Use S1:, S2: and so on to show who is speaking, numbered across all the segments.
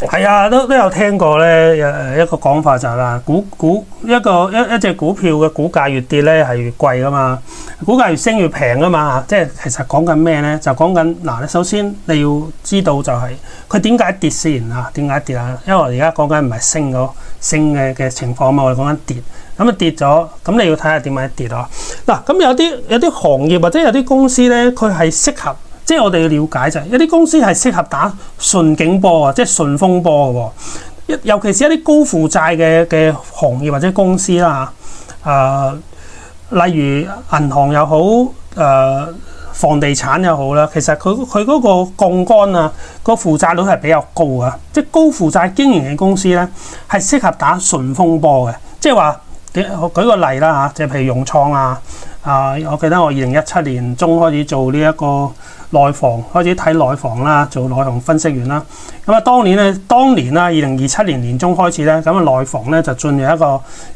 S1: 係啊，都有聽過咧，一個講法就係啦，一隻股票嘅股價越跌咧係越貴噶嘛，股價越升越平噶嘛，即係其實講緊咩咧？就講緊嗱，你首先你要知道就係佢點解跌先啊？點解跌啊？因為我而家講緊唔係升嘅情況嘛，我哋講緊跌，咁啊跌咗，咁你要睇下點解跌咯。嗱，咁有啲行業或者有啲公司咧，佢係適合。即係我哋要了解就係，有啲公司係適合打順景波啊，即係順風波嘅喎。尤其是一啲高負債嘅行業或者公司啦嚇，例如銀行又好，房地產又好啦。其實佢嗰個槓桿啊，個負債率係比較高啊。即係高負債經營嘅公司咧，係適合打順風波嘅。即係話，我舉個例啦嚇，就譬如融創啊，我記得我2017年中開始做呢一個內房，開始睇內房啦，做內房分析員啦。咁啊，當年啦，2027年年中開始咧，咁啊內房咧就進入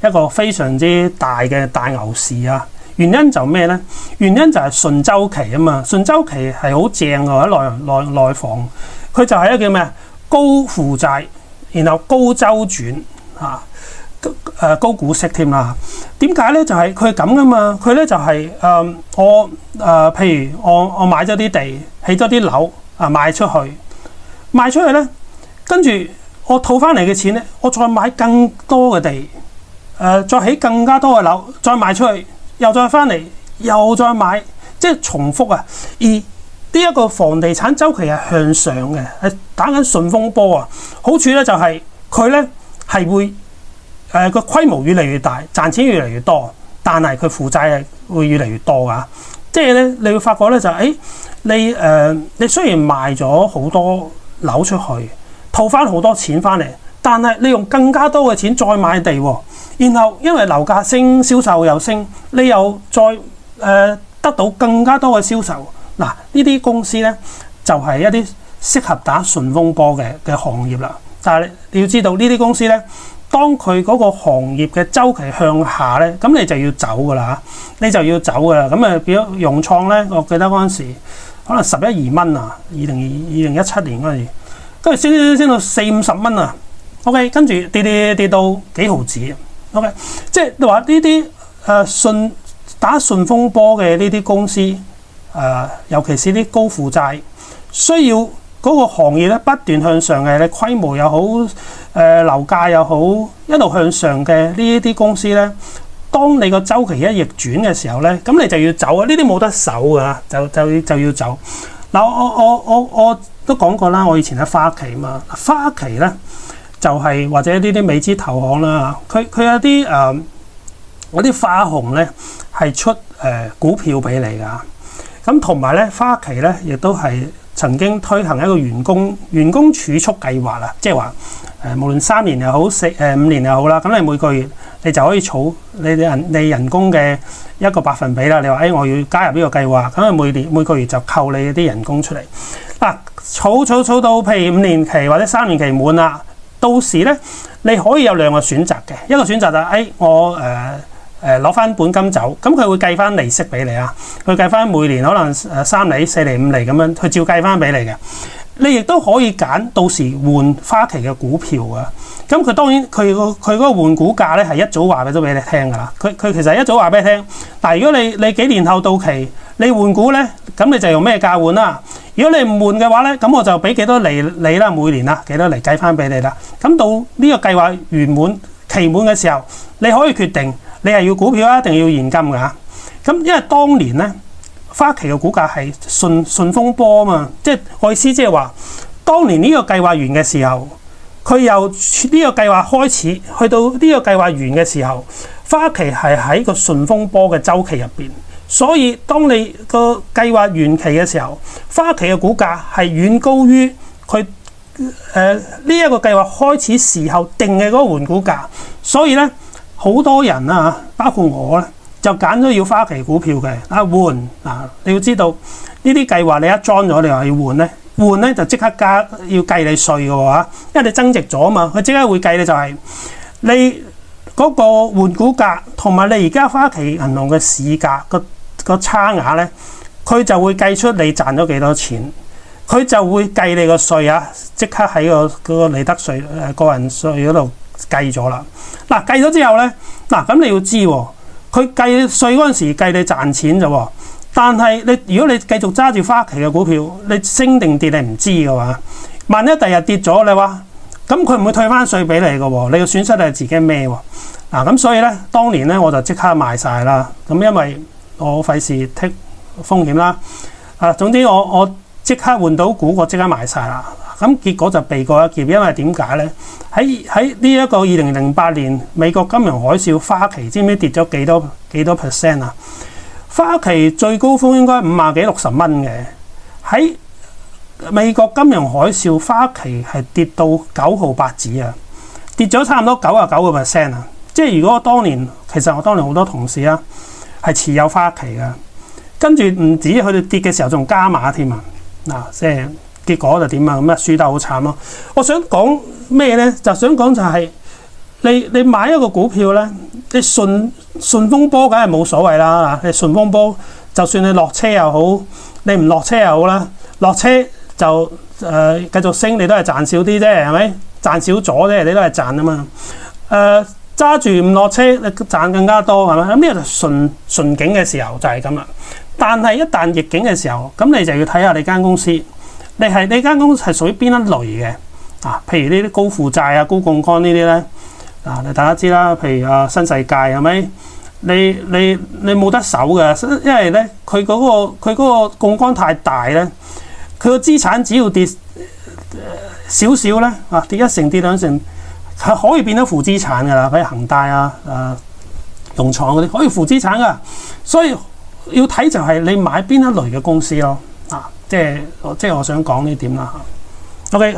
S1: 一個非常之大嘅大牛市啊。原因就咩咧？原因就係順周期啊嘛。順周期係好正嘅喺內房，佢就係一個叫咩啊？高負債，然後高周轉啊。高股息添啦，點解咧？就係佢係咁噶嘛，佢咧就係譬如我買咗啲地，起咗啲樓啊，賣出去咧，跟住我套翻嚟嘅錢咧，我再買更多嘅地，再起更加多嘅樓，再賣出去，又再翻嚟，又再買，即係重複啊。而呢一個房地產週期係向上嘅，係打緊順風波啊。好處咧就係佢咧係會。個規模越嚟越大，賺錢越嚟越多，但係佢負債係會越嚟越多㗎。即係咧，你會發覺咧就係，你雖然賣咗好多樓出去，套翻好多錢翻嚟，但係你用更加多嘅錢再買地喎，然後因為樓價升，銷售又升，你又再得到更加多嘅銷售。嗱，呢啲公司咧就係一啲適合打順風波嘅行業啦。但係你要知道呢啲公司咧。當佢嗰個行業嘅周期向下咧，咁你就要走噶啦，你就要走噶啦。咁啊，變咗融創咧，我記得嗰陣時可能11-12蚊啊，2017年嗰陣時，跟住升到40-50蚊啊。OK， 跟住跌到幾毫子。OK， 即係你話呢啲打順風波嘅呢啲公司，尤其是啲高負債，需要嗰個行業咧不斷向上嘅，你規模又好，樓價又好，一路向上嘅呢啲公司咧，當你個週期一逆轉嘅時候咧，咁你就要走啊！呢啲冇得守㗎，就要走。嗱，我都講過啦，我以前喺花旗嘛，花旗咧就係、或者呢啲美資投行啦，佢有啲嗰啲花紅咧係出股票俾你㗎，咁同埋咧花旗咧亦都係。曾經推行一個員工儲蓄計劃啦，即係話無論3年又好5年又好啦，咁你每個月你就可以儲你人工嘅一個百分比啦。你話我要加入呢個計劃，咁啊每個月就扣你啲人工出嚟。嗱，儲到譬如5年期或者3年期滿啦，到時咧你可以有2個選擇嘅，一個選擇就係我攞翻本金走，咁佢會計翻利息俾你啊，佢計翻每年可能3厘、4厘、5厘咁樣，佢照計翻俾你嘅。你亦都可以揀到時換花旗嘅股票啊。咁佢當然佢嗰個換股價咧係一早話俾你聽㗎啦。佢其實一早話俾你聽。但係如果你幾年後到期你換股咧，咁你就用咩價換啦？如果你唔換嘅話咧，咁我就俾幾多厘你啦，每年啦幾多厘計翻俾你啦。咁到呢個計劃期滿嘅時候，你可以決定。你係要股票啊，定要現金㗎？咁因為當年咧，花旗嘅股價係順風波啊嘛，即係我意思即係話，當年呢個計劃完嘅時候，佢由呢個計劃開始去到呢個計劃完嘅時候，花旗係喺個順風波嘅週期入邊，所以當你個計劃完期嘅時候，花旗嘅股價係遠高於佢呢一個計劃開始時候定嘅嗰個換股價，所以咧。好多人啊，包括我咧，就揀咗要花旗股票嘅換啊！你要知道呢啲計劃你一裝咗，你話要換咧就即刻要計你稅嘅喎，因為你增值咗啊嘛，佢即刻會計你就係你嗰個換股價同埋你而家花旗銀行嘅市價個差額咧，佢就會計出你賺咗幾多錢。佢就會計你個稅啊，即刻喺個利得稅個人稅嗰度計咗啦。嗱，計咗之後咧，嗱咁你要知喎，佢計稅嗰陣時計你賺錢啫喎。但係如果你繼續揸住花旗嘅股票，你升定跌你唔知嘅話，萬一第日跌咗，你話咁佢唔會退翻稅俾你嘅喎，你嘅損失係自己孭喎。咁所以咧，當年咧我就即刻賣晒啦。咁因為我費事剔風險啦。總之我即刻換到股，我即刻賣晒啦。咁結果就避過一劫，因為點解咧？喺呢一個2008年美國金融海嘯，花旗知唔知跌咗幾多 percent 啊？花旗最高峰應該50幾60蚊嘅，喺美國金融海嘯，花旗係跌到9毫8子啊，跌咗差唔多99%啊！即係如果其實我當年好多同事啊係持有花旗嘅，跟住唔止佢哋跌嘅時候仲加碼添啊！即係結果就點啊？咁輸得好慘咯！我想講咩咧？就想講就係你買一個股票咧。你順風波梗係冇所謂啦，你順風波就算你落車又好，你唔落車又好啦，落車就繼續升，你都係賺少啲啫，係咪？賺少咗啫，你都係賺啊嘛。揸住唔落車，你賺更加多係咪？咁呢個就順境嘅時候就係咁啦。但係一旦逆境嘅時候，咁你就要睇下你間公司，你間公司係屬於邊一類嘅譬如呢啲高負債啊、高槓桿呢啲咧。大家知啦，譬如新世界係咪？你冇得守嘅，因為咧佢嗰個槓桿太大咧，佢個資產只要跌少少咧跌1成跌2成，係可以變到負資產㗎啦。譬如恒大融創嗰啲可以負資產㗎，所以要睇就係你買邊一類嘅公司咯。即係我想講呢點啦。OK。